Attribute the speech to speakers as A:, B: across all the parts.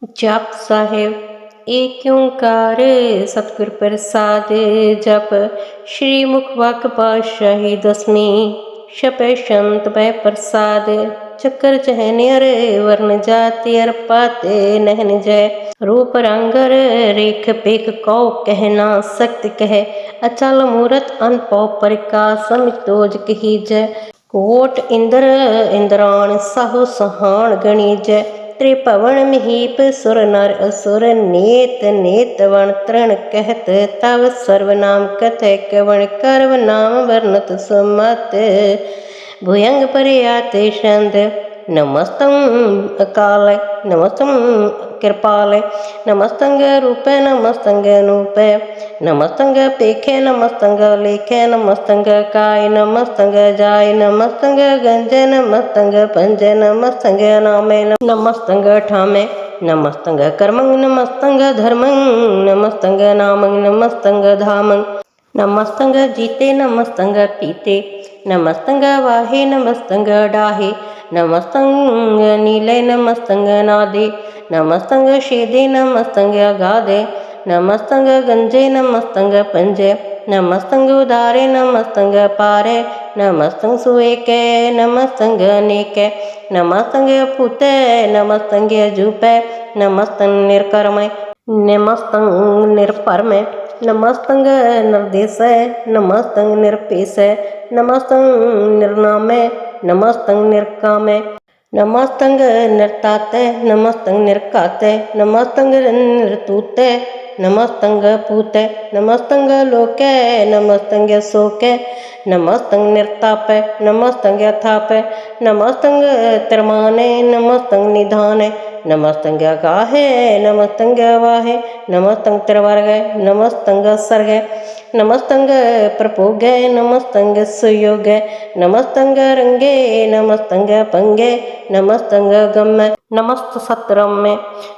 A: जप साहिब एक ओंकार सतगुर प्रसाद जप श्री मुखवाक पातशाही दसवीं छपे संत बै प्रसाद चक्कर चहनियर वर्ण जाति अर पाते नहन जय रूप रंगर रेख पेख कौ कहना सक्त कह अचल मूरत अनपौ प्रकाश समितोज कही जय कोट इंद्र इंद्राण साहु सहान गणी जय त्रिभवन महीप सुर नर असुर नेत नेत वण तृण कहत तव सर्वनाम कथय कवण करव नाम वर्णत सुमत भुयंग पर्यात छंद नमस्तं अकाल नमस्तं कृपाल नमस्तं रूप नमस्तं नूप नमस्तं पेखे नमस्तं लेखे नमस्तं काय नमस्तं जाय नमस्तं गंज नमस्तं पंज नमस्तं नामे नमस्तं ठामे नमस्तं कर्मं नमस्तं धर्मं नमस्तं नामं नमस्तं धामं नमस्तं जीते नमस्तं पीते नमस्तं वाहे नमस्तं डाहे नमस्तं नीले नमस्तं नादे नमस्तं शेदे नमस्तं गादे नमस्तं गंजे नमस्तं पंजे नमस्तं उदारे नमस्तं पारे नमस्तं सुएके नमस्तं नेके नमस्तं पुते नमस्तं जूपे नमस्तं निर्कर्मे नमस्तं निर्परमे नमस्तं निर्देशय नमस्तं निरपेशय नमस्तं निर्नामे नमस्तं निर्कामे नमस्तं निर्ताते नमस्तं निर्काते नमस्तं निर्तूते नमस्तं पूते नमस्तं लोके नमस्तं शोके नमस्तं निर्तापे नमस्तं थापे नमस्तं त्रमाने नमस्तं निधाने नमस्तं गाहे नमस्तं वाहे नमस्तं त्रिवर्गे नमस्तं सर्गे नमस्तं प्रपोगे नमस्तं सुयोगे नमस्तं रंगे नमस्तं पंगे नमस्तं गम्मे नमस्त सतरम्मे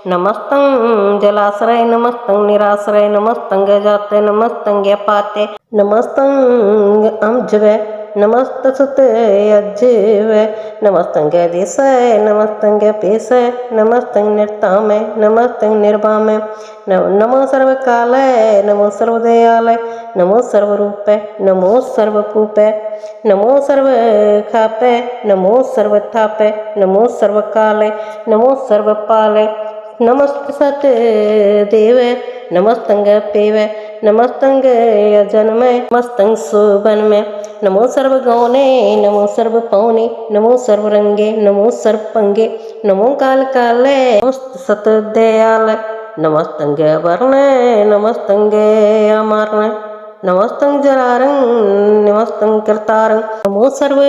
A: नमस्तं जलाश्रय नमस्तं निराश्रय नमस्तं जाते नमस्तं पाते नमस्तं अमजवे नमस्तसुत अज्जवे नमस्तं देशय नमस्तं पेशय नमस्तं निर्तामय नमस्तं निर्वामय नमो सर्वकालय नमो सर्वदयालय नमो सर्वरूपय नमो सर्वपूपय नमो सर्वखापय नमो सर्वथापय नमो सर्वकालय नमो सर्वपालय नमस्त सत देव नमस्तं पेव नमस्तं जन्मय नमस्तं सुबनमय नमो सर्वगौने नमो सर्वपौने नमो सर्वरंगे नमो सर्वपंगे नमो काल काले नमस्त सत दयालय नमस्तं वर्णय नमस्तं अमर्णय नमस्तं जरारं नमस्तं कर्तारं नमो सर्व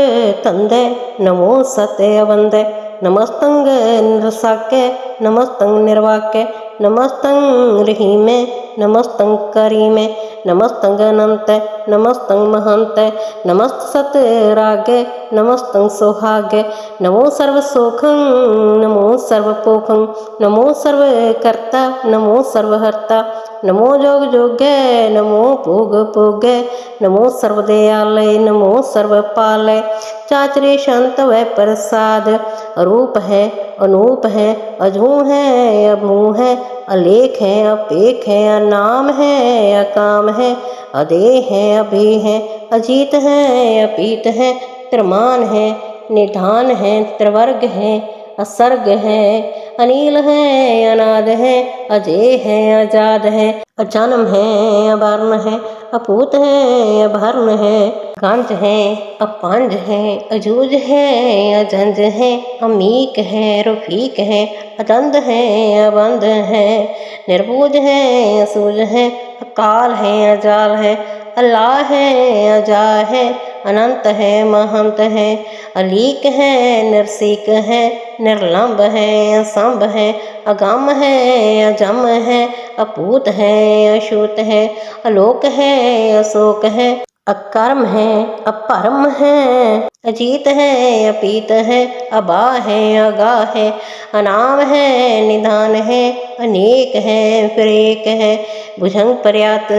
A: तंदे नमो सत्य वंदे नमस्तं नृसाके नमस्तं निर्वाके नमस्तं रहीमे नमस्तं करीमे नमस्तं अनंत नमस्तं महंत नमस्त सत रागे नमस्तं सोहागे नमो सर्वसोखं नमो सर्वपोखं नमो सर्वकर्ता नमो सर्वहर्ता नमो जोग जोगे नमो भोग भोगे नमो सर्वदयालय नमो सर्वपालय चाचरे शांत वै प्रसाद अरूप है अनूप है अजू है अभू है अलेख है अपेख है अनाम है अकाम है अदेह है अभे है अजीत है अपीत है त्रिमान है निधान है त्रिवर्ग है असर्ग है अनिल है अनाद है अजय है आजाद है अजन्म है अवर्ण है अपूत है अभर्ण है कांच है अपांज है अजूज है अजंज है अमीक है रफीक है अदंद है अबंद है निर्बूज है असूज है अकाल है अजाल है अल्लाह है अजा है अनंत है महंत है अलीक है निर्सीक है निर्लंब है असंभ है अगम है अजम है अपूत है अछूत है अलोक है अशोक है अकर्म है अपरम है अजीत है अपीत है अबा है अगा है अनाम है निधान है अनेक है फिर एक है भुजंग पर्यात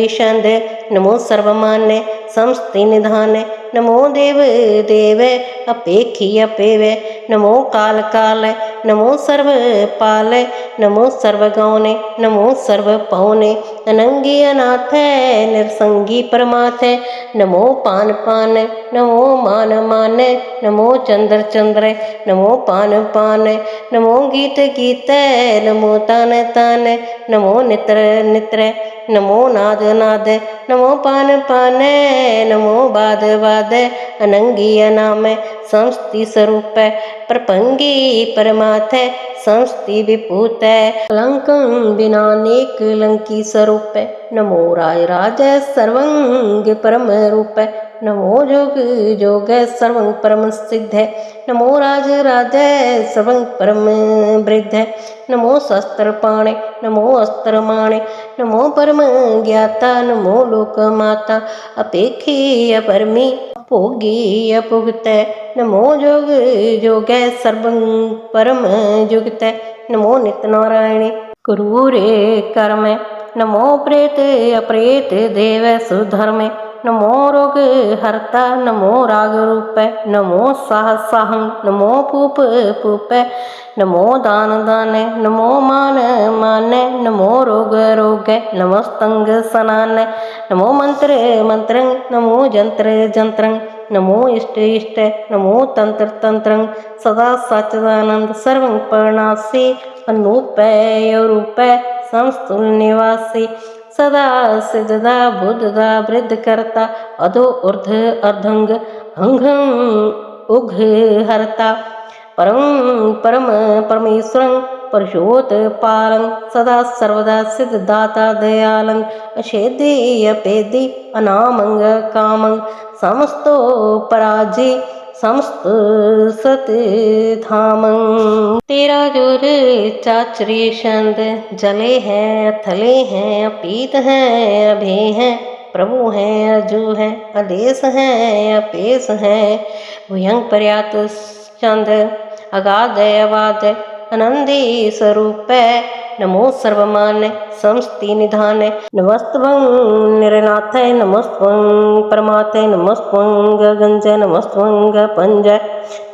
A: ईशंद नमो सर्वमान्य समस्ति निधान नमो देव देव अपेखी अपेव नमो काल काल नमो सर्व पालय, नमो सर्व गौने, नमो सर्व पौने, अनंगी अनाथ निरसंगी परमाथ, नमो पान पान, नमो मान मान, नमो चंद्र चंद्र, नमो पान पान, नमो गीत गीत, नमो तान तान, नमो नित्र नित्र, नमो नाद नाद, नमो पान पान, नमो बाद बाद, अनंगी अनाम संस्ति स्वरूप, प्रपंगी परमाथ संस्ति विभूत, लंकं विनानेक लंकी स्वरूप, नमो राय राज सर्वंग परम रूप, नमो जोग जोग सर्वं परम सिद्ध, नमो राज राज सर्वं परम वृद्ध, नमो शस्त्र पाणे, नमो अस्त्र माणे, नमो परम ज्ञाता, नमो लोक माता, अपेक्षी अपरमी भोगी अपुगत, नमो जोग जोग सर्वं परम जुगत, नमो नित नारायणी क्रूरे कर्म, नमो प्रेत अप्रेत देव सुधर्म, नमो रोग हरता, नमो राग रूप, नमो साह साहं, नमो पूप पूप, नमो दान दान, नमो मान मान, नमो रोग रोग, नमस्तंग सनान, नमो मंत्र मंत्रं, नमो जंत्र जंत्रं, नमो इष्ट इष्ट, नमो तंत्र तंत्रं, सदा सच्चिदानंद सर्वं परनासी, अनूपय रूप संस्तुल निवासी, सदा सिद्धदा बुद्धदा वृद्ध करता, अधो ऊर्ध अर्धंग अंघं उघ हरता, परम परम परमेश्वरं परशोत पालं, सदा सर्वदा सिद्धदाता दयालं, अषेधि अपेदि अनामंग कामं, समस्तो पराजय समस्त सत धामं, तेरा जोर चाचरी छंद, जले हैं थले हैं अपीत हैं अभे हैं, प्रभु हैं अजू हैं आदेश हैं अपेश हैं, भुयंग पर्यात चंद अगाध अबाध आनंदी स्वरूप, नमो सर्वमान समस्ति निधान, नमस्त्वं निरनाथ, नमस्त्वं परमाथ, नमस्त्वं गगंज, नमस्त्वं पंज,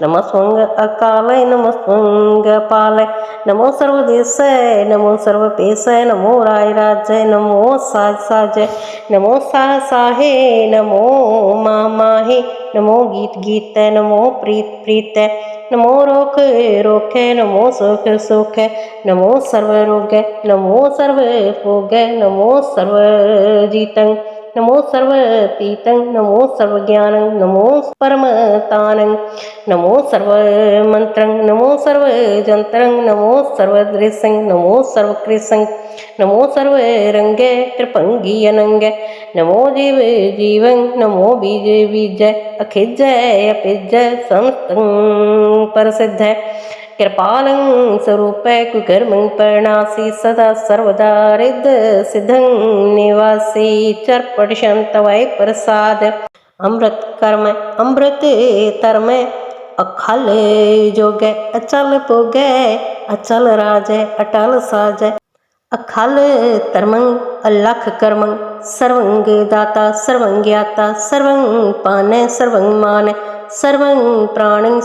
A: नमस्त्वं अकालय, नमस्त्वं पालय, नमो सर्वदेश, नमो सर्वपेश, नमो राय राज, नमो साज साज, नमो साह साहे, नमो माह माहे, नमो गीत गीत, नमो प्रीत प्रीत, नमो रोख रोख, नमो सुख सुख, नमो सर्व रोग, नमो सर्व भोग, नमो सर्व जीतं, नमो सर्व पीतं, नमो सर्व ज्ञानं, नमो परम तानं, नमो सर्व मंत्रं, नमो सर्व जंत्रं, नमो सर्व दृश्यं, नमो सर्व कृष्णं, नमो सर्व रंग कृपंगी अनंग, नमो जीव जीवं, नमो बीज बीज, अखिज अपिज समस्तं प्रसिद्ध, कृपालं स्वरूप कुकर्मं परनासी, सदा सर्वदा रिद्ध सिद्धं निवासी, चरपट शांत वै प्रसाद, अमृत कर्म अमृत तरम, अखल जोग अचल भोग, अचल राज अटल साज, अखल तरमं अलख कर्मं, सर्वं दाता सर्वं ज्ञाता, सर्वं पान सर्वं मान, सर्वं प्राणं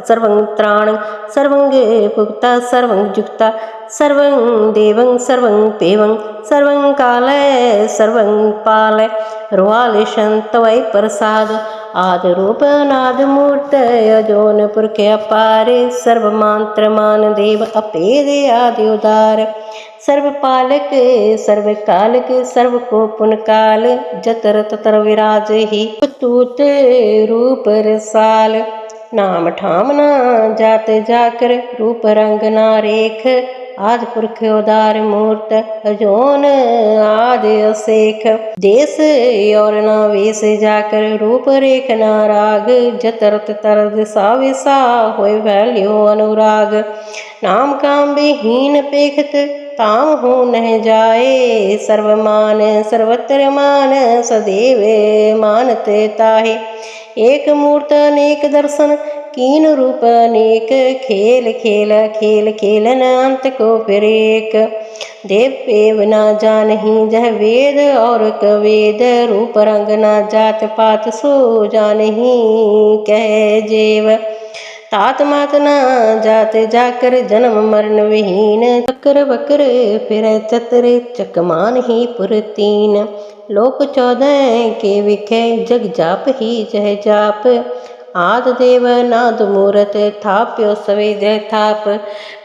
A: सर्वं त्राणं, सर्वं भुक्ता सर्वं जुक्ता, सर्वं देवं सर्वं पेवं, सर्वं कालय सर्वं पालय, रुआलिशंत वै प्रसाद, आदि रूप नाद मूर्त अजोन पुरख अपारे, सर्व मंत्र मान देव अपेद आदि उदार, सर्व पालक सर्व कालक, सर्व को पुन काल, जतर ततर विराज ही तूत रूप रसाल, नाम ठाम ना जात जाकर, रूप रंग ना रेख, आदि पुरख उदार मूर्त अजोन आदि असेख, देश और ना वेश जाकर, रूप रेख ना राग, जतर ततर दिशा विसा होय वैल्यो अनुराग, नाम काम विहीन पेखत ताम हो नह जाए, सर्वमान सर्वत्र मान सदैव मानते ताहे, एक मूर्त अनेक दर्शन कीन रूप अनेक, खेल खेल खेल खेलन अंत को फिर एक, देव पेव ना जानही जह वेद और कवेद, रूप रंग ना जात पात सो जानही कह जेव, तात मात न जात जाकर जन्म मरण विहीन। चक्र बकर फिर चतुर चकमान ही पुर तीन। लोक 14 के विखे जग जाप ही जह जाप। आद देव नाद मूरत थाप्यो सवे जय थाप।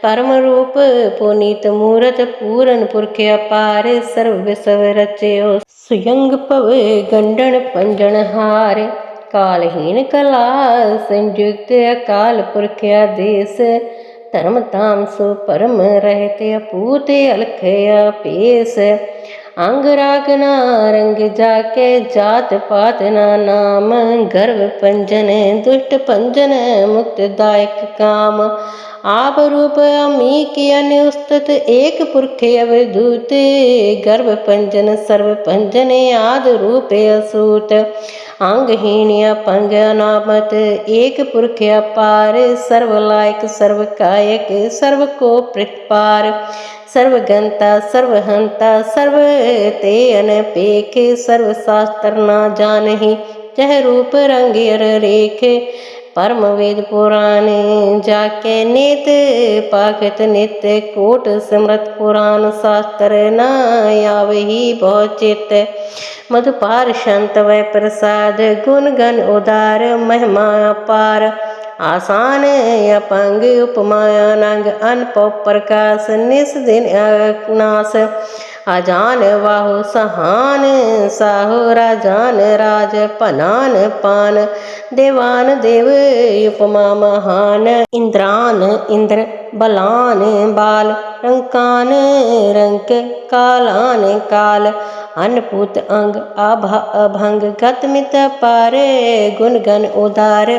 A: परम रूप पुनीत मूरत पूरन पुरख अपार। सर्व विसव रचयो सुयंग पव गंडन पंजन हार। कालहीन कला संयुक्त अकाल पुरख आदेश। धर्म ताम सो परम रहते अपूत अलख अपेस। अंग राग ना रंग जाके जात पात ना नाम। गर्भ पंजन दुष्ट पंजन मुक्त दायक काम। आप रूप अमी की अनुस्तुत एक पुरख अवधूत। गर्भ पंजन सर्व पंजन आद रूप असूत। अंगहीन अपंग अनामत एक पुरख अपार। सर्व लायक सर्व कायक सर्व को प्रतिपार। सर्वगंता सर्वहंता सर्व ते अनपेख। सर्व शास्त्र ना जानहि जह रूप रंग अर रेख। परम वेद पुराण जाके नेत पाखत नित्य। कोट समृत पुराण शास्त्र न आवहि बहु चित। मधुपार शांत वै प्रसाद गुण गण उदार महिमा अपार। आसान अपंग उपमा अनंग अनपव प्रकाश। निस दिन अनास अजान वाहु सहान। साहु राजान राज पनान पान। देवान देव उपमा महान। इंद्रान इंद्र बलान बाल। रंकान रंक कालान काल। अनपूत अंग आभा अभंग गतमित पारे। गुण गण उदार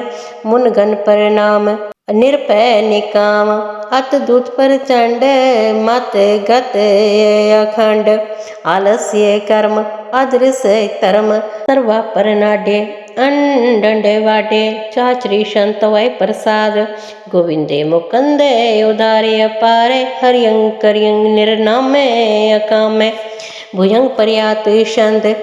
A: मुन गण परिणाम। निरपय निकाम अत दूत प्रचंड। मत गत अखंड आलस्य कर्म अदृश्य धर्म। सर्वा परनाड्य अंडंड वाड्य चाचरी संत वै प्रसाद। गोविंदे मुकुंदे उदारे अपारे। हरियं करियं निर्नामे अकामे। भुजंग पर्यात छंद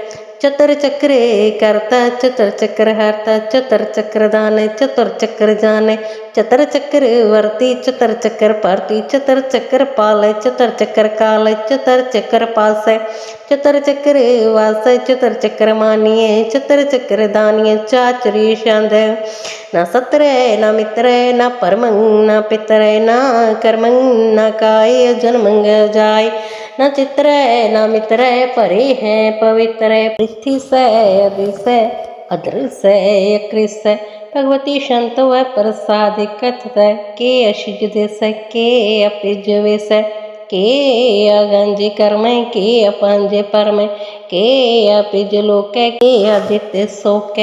A: चतुर चक्र करता चतुर चक्र हरता। चतुर चक्र दान चतुर चक्र जाने। चतुर चक्र वर्ती चतुर चक्र पारती। चतुर चक्र पाल चतुर चक्र काल। चतुर चक्र पास चतुर चक्र वास। चतुर चक्र मानिए चतुर चक्र दानिए। चाचरी छंद न सत्र न मित्र न परमं न पितर न कर्मं न काय जन्मंग जाय। न चित्र न मित्र परे हैं पवित्र। पृथ्वी से अदृश्य अदृश्य कृष। भगवती संत व प्रसाद कथित। के अशिज देश के अपिज वेश। के अगंज कर्म के अपंज परम। के अपिज लोक के आदित्य शोक।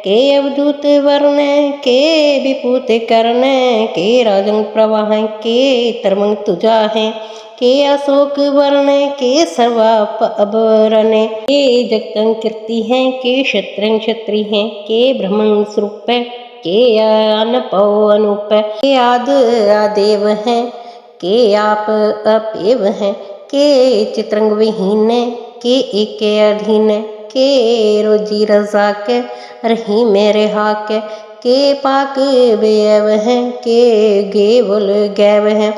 A: के अवधूत वर्ण के विभूत कर्ण। के राजन प्रवाह के तरमंग तुझा है। के अशोक वर्ण के सर्वाप अवरण। के जगतं कीर्ति हैं के क्षत्रं क्षत्रि हैं। के ब्रह्मं स्वरूप के अनपव अनूप। के आद आदेव हैं के आप अपेव हैं। के चित्रंग विहीन के एक अधीन। के रोजी रजाक रही मेरे हाक। के पाक बेअव हैं के गेवुल गैव हैं।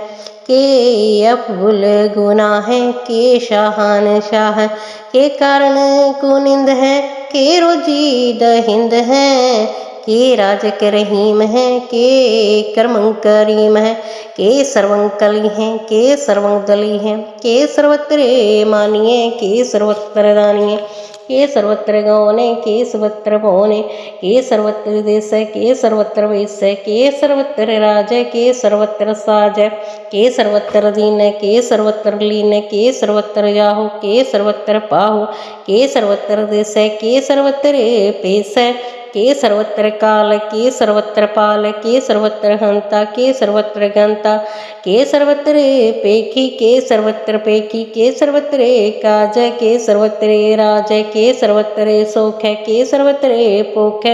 A: के अफुल गुना है के शाहान शाह। के कारण कुनिंद है के रोजी दहिंद है। के राजक रहीम है के कर्मं करीम है। के सर्वं कली हैं के सर्वं दली हैं। के सर्वत्र मानिए के सर्वत्र दानिए। के सर्वत्र गौने के सर्वत्र भोने। के सर्वत्र देश के सर्वत्र वेश। के सर्वत्र राज के सर्वत्र साज। के सर्वत्र दीन के सर्वत्र लीन। के सर्वत्र जाहु के सर्वत्र पाहु। के सर्वत्र देश के सर्वत्र पेश। के सर्वत्र काल के सर्वत्र पाल। के सर्वत्र हंता के सर्वत्र गंता। के सर्वत्र पेखी के सर्वत्र पेखी। के सर्वत्र काज के सर्वत्र राज। के सर्वत्र सोख के सर्वत्र पोख।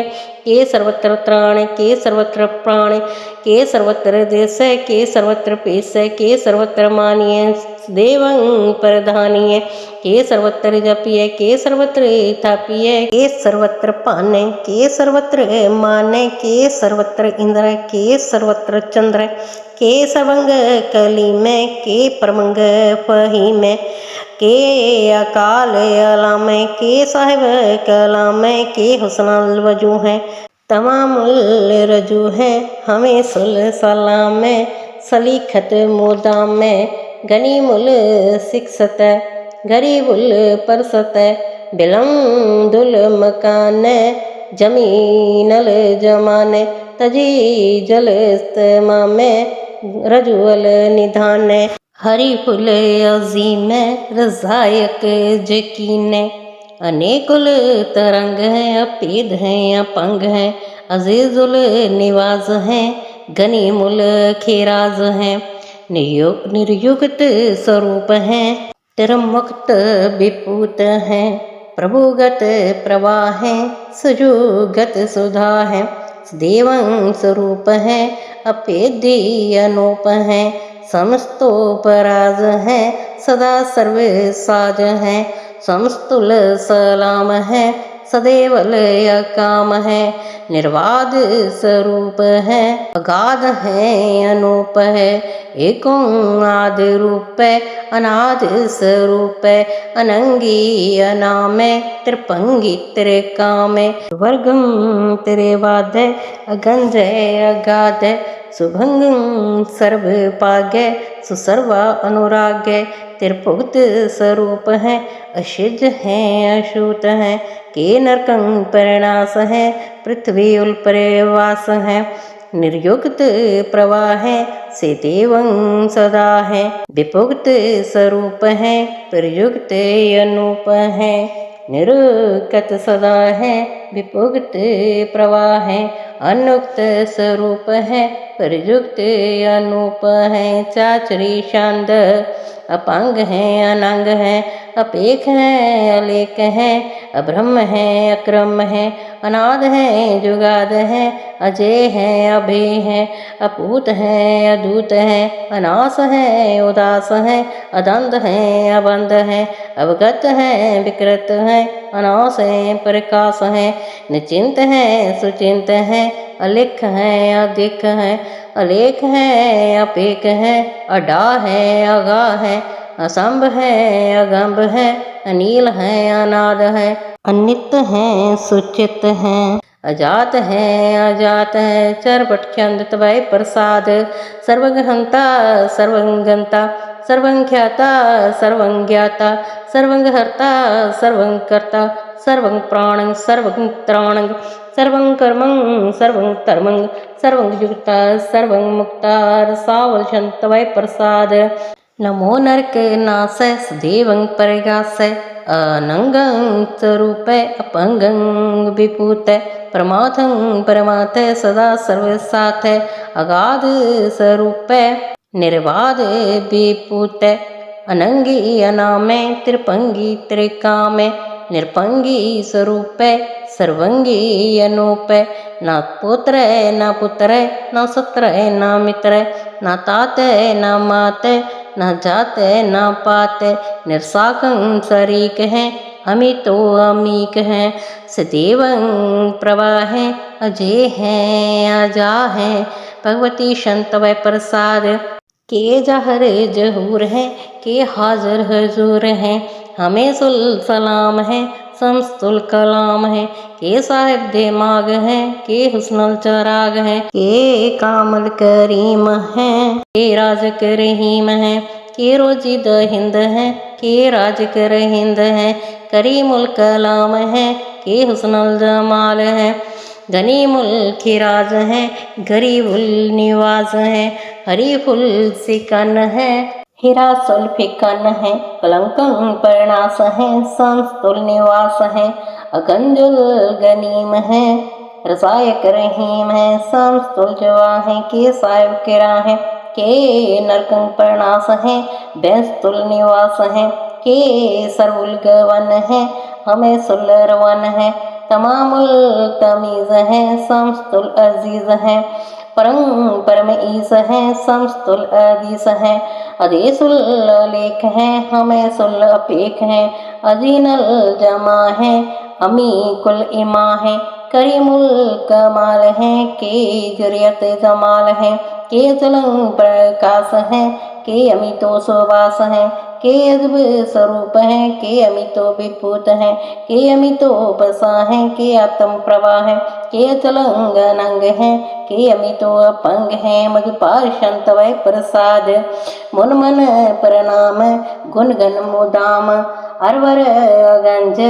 A: के सर्वत्र त्राण के सर्वत्र प्राण। के सर्वत्र देश के सर्वत्र पेश। के सर्वत्र मानिए देवं प्रधानीय के सर्वत्र जपिए के सर्वत्र तापिए के सर्वत्र पाने के सर्वत्र माने के सर्वत्र इंद्र के सर्वत्र चंद्र के सर्वंग कली में के परमंग फही में के अकाल अलाम के साहिब कलाम के हुस्न वजू है तमामुल रजू है हमें सुल सलाम सलीखत मोदाम में गनीमुल सिक्सत गरीबुल परसत बिलमदुल मकान जमीनल जमान तजी जल इस्तेमाम रजुअल निधान हरी फुल अजीम रजायक यकीन अनेकुल तरंग हैं अपेद हैं अपंग हैं अजीजुल निवाज हैं गनीमुल खिराज हैं निर्युक्त स्वरूप हैं तिरमुक्त विपूत हैं प्रभुगत प्रवाह हैं सुजुगत सुधा हैं देवं स्वरूप हैं अपेदी अनूप हैं समस्तोपराज हैं सदा सर्व साज हैं समस्तुल सलाम है सदैवल काम है निर्वाद स्वरूप है अगाध है अनूप है एकों आदि रूप है अनाद स्वरूप है अनंगी अनाम है त्रिपंगी तेरे काम है वर्गम तेरे वाद है अगंज अगाध है सुभंगम सर्व पाग्य सुसर्वा अनुराग्य त्रिपुक्त स्वरूप है अशिज हैं अशूत हैं के नरकं परिणास है पृथ्वी उल्परेवास है निर्युक्त प्रवाह है से देवं सदा है विपुक्त स्वरूप है प्रयुक्त अनूप है निरुक्त सदा है विपुक्त प्रवाह है अनुक्त स्वरूप है प्रयुक्त अनूप है चाचरी शांद अपांग है अनांग है अपेख है अलेख है अब्रह्म है अक्रम है अनाद है जुगाद है अजय है अभय है अपूत है अदूत है अनास है उदास है अदंत है अबंध है अवगत है विकृत है अनास है प्रकाश है निचिंत है सुचिंत है अलिख है अधिक है अलेख है अपेक है अडा है अगा है असंभ है अगंभ है अनील है अनाद है अनित है सुचित है अजात है अजात है चरपट छंद तवै प्रसाद सर्वगहंता सर्वंगंता सर्वंख्याता सर्वज्ञाता सर्वंहर्ता सर्वंकर्ता सर्वं प्राणं सर्वं त्राणं सर्वं कर्मं सर्वं धर्मं सर्वं युक्ता सर्वं मुक्ता सावल तवै प्रसाद नमो नरक नास देवं परगास अनंगं स्वरूप अपंगं विपूत प्रमाथं परमाथ सदा सर्वसाथ अगाध स्वरूप निर्वाद विपूत अनंगी अनामे त्रिपंगी त्रिकाम निर्पंगी स्वरूप सर्वंगी अनूप न पुत्र न पुत्र न सत्र न मित्र न तात न मात न जात न पात निर्साकं शरीक है अमितो अमीक है सदैवं प्रवाह है अजय है अजा है भगवती शंतवै प्रसाद के जहर जहूर है के हाजर हजूर है हमें सुल सलाम है समस्तुल कलाम है के साहिब दिमाग है के हुस्नल चराग है के कामल करीम है के राज रहीम है के रोजी द हिंद है के राज कर हिंद है करीमुल कलाम है के हुस्नल जमाल है गनीमुल खिराज है गरीबुल निवाज है हरीफुल सिकन है हीरा सुल्फिकन है कलंकं परनास है संस्तुल निवास है अगंजुल गनीम है रसायक रहीम है संस्तुल जवा है के साहिब किरा है के नरकं परनास है बेस्तुल निवास है के सरउल गवन है हमें सुल्लरवन है तमामुल तमीज़ है समस्तुल अजीज़ है परम परम ईस है समस्तुल अधीस है अधीसुल लेख है हमें सुल अपेख है अजीनल जमा है अमी कुल इमा है करीमुल कमाल है के जरियत जमाल है के जलंग प्रकाश है के अमितो सुवास है के अजब स्वरूप है के अमितो विभूत है के अमितो बसा है के आत्म प्रवाह है के अचलंग अनंग है के अमितो अपंग है मधुपार शांत वै प्रसाद मुन मन प्रणाम गुण गण मुदाम अरवर अगंज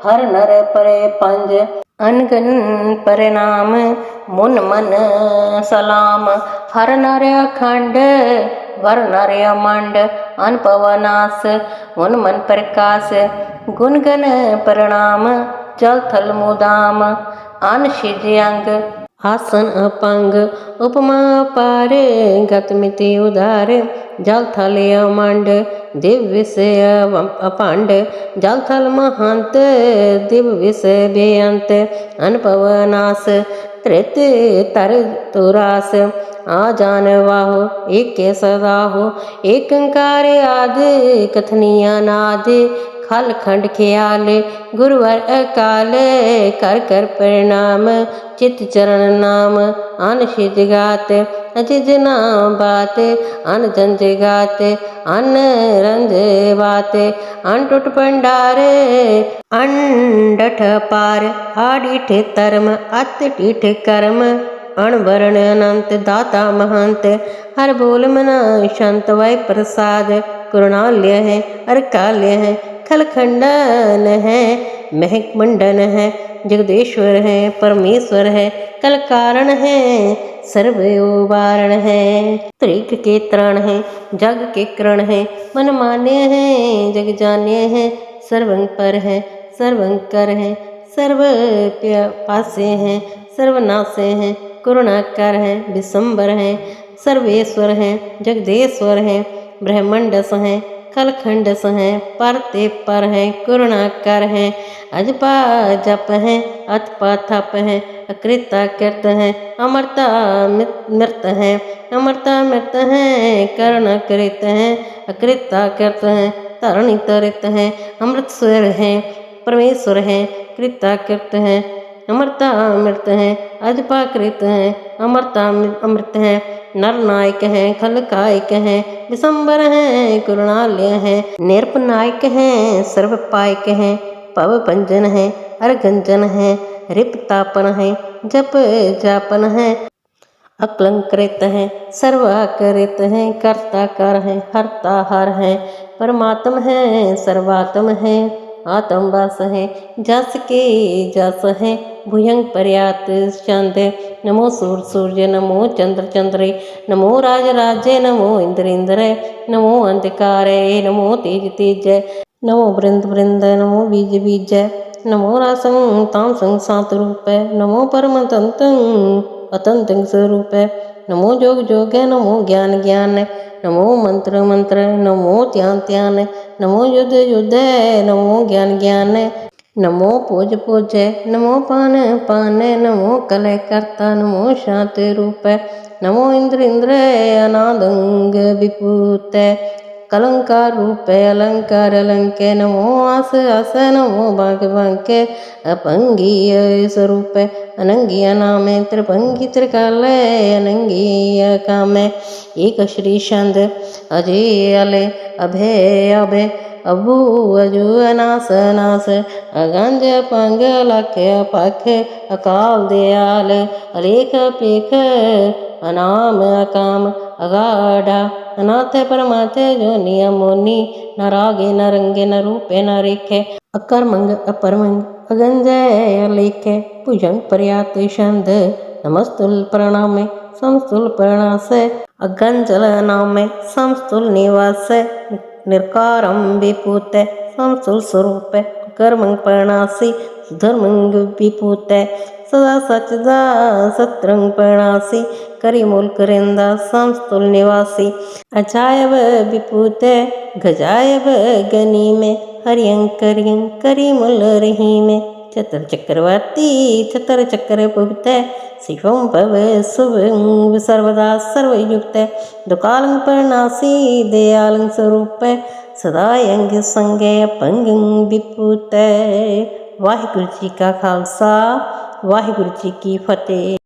A: हर नर परे पंज अनगन परिणाम मुन मन सलाम हर नर अखंड वर नर अमंड अनपवनास मुन मन प्रकाश गुण गण प्रणाम जल थल मुदाम अन शिज अंग आसन अपंग उपमा अपार गतमिति उदार जल थल अमंड दिव्य विषय अपांड जल थल महंत दिव्य विषय बेअंत अनपवनास त्रित तर तुरास आ जान वाहो एक सदा हो एक अंकार आद कथनिया नाद खल खंड ख्याल गुरुवर अकाल कर कर परिणाम चित चरण नाम अन शिज गात अजिज नाम बात अन जंज गात अन रंज बात अन टुट भंडार अंडठ पार आडिठ तरम अत टिठ कर्म अणवर्ण अनंत दाता महंत हर बोल मना शांत वै प्रसाद करुणाल्य है अर्काल्य है खलखंडन है महक मंडन है जगदेश्वर है परमेश्वर है कल कारण है सर्व उबारण है त्रिक के त्राण है जग के करण है मन मान्य है जग जान्य है सर्वं पर है सर्वं कर है सर्व पासे है सर्वनाशे है करुणाकर है विशंबर है सर्वेश्वर है जगदेश्वर है ब्रह्मंडस है कलखंडस है परते पर है करुणाकर है अजपा जप है अतपा थप है अकृता कृत है अमरता मृत है अमरता मृत है कर्ण कृत है अकृता कृत है तरणि तरित है अमृतस्वर है परमेश्वर है कृता कृत है अमरता अमृत है अजपा कृत है अमरता अमृत है नर नायक है खलकायक है विशंबर है करुणालय है निरपनायक है सर्वपायक है पव पंजन है अरगंजन है रिपतापन है जप जापन है अकलंकृत है सर्वाकृत है कर्ता कर है हरता हर है परमात्म है सर्वात्म है आत्मवास है जस के जस है भुजंग पर्यात चंद नमो सूर्य नमो चंद्र चंद्रे नमो राज राज्य नमो इंद्र इंद्र नमो अंधकार नमो तेज तेज नमो वृंद वृंद नमो बीज बीज नमो रासं तामसं सात रूप नमो परम तंतं अतंतं स्वरूप नमो जोग जोग नमो ज्ञान ज्ञान नमो मंत्र मंत्र नमो ध्यान ध्यान नमो युद्ध युद्ध नमो ज्ञान ज्ञान नमो पूज पूज नमो पान पान नमो कलय कर्ता नमो शांत रूप नमो इंद्र इंद्र अनादंग विभूत कलंकार रूप अलंकार अलंक नमो आस आस नमो बांक बांक अपंगीय स्वरूप अनंगीय नाम त्रिभंगी त्रिकालय अनंगीय काम एक श्री छंद अजय अले अभय अभय अबू अजू अनास अनास अगंज पंग लख पख अकाल दयाल अलेख पेख अनाम अकाम अगाढ़ा अनाथ परमाथ जो नियमोनी न रागे न रंगे न रूपे न रेखे अकर्मंग अपरमंग अगंजय अलेखे भुजंग पर्यात छंद नमस्तुल प्रणामे समस्तुल प्रणास अगंजल नामे समस्तुल निवास निर्कारं विपूत समस्तुल स्वरूप कर्मंग प्रणासी धर्मंग विपूत सदा सचदा सत्रंग प्रणासी करी मूल करेंदा समस्तुल निवासी अजायब विपूत गजायब गनी में हरियं करियं करी मूल रही में चतर चक्रवर्ती छतर चक्र भुक्त शिवम भव शुभं सर्वदा सर्वयुक्त दुकालं परनासी दयालं स्वरूप सदा अंग संगे पंगं विपुत। वाहिगुरु जी का खालसा वाहिगुरु जी की फतेह।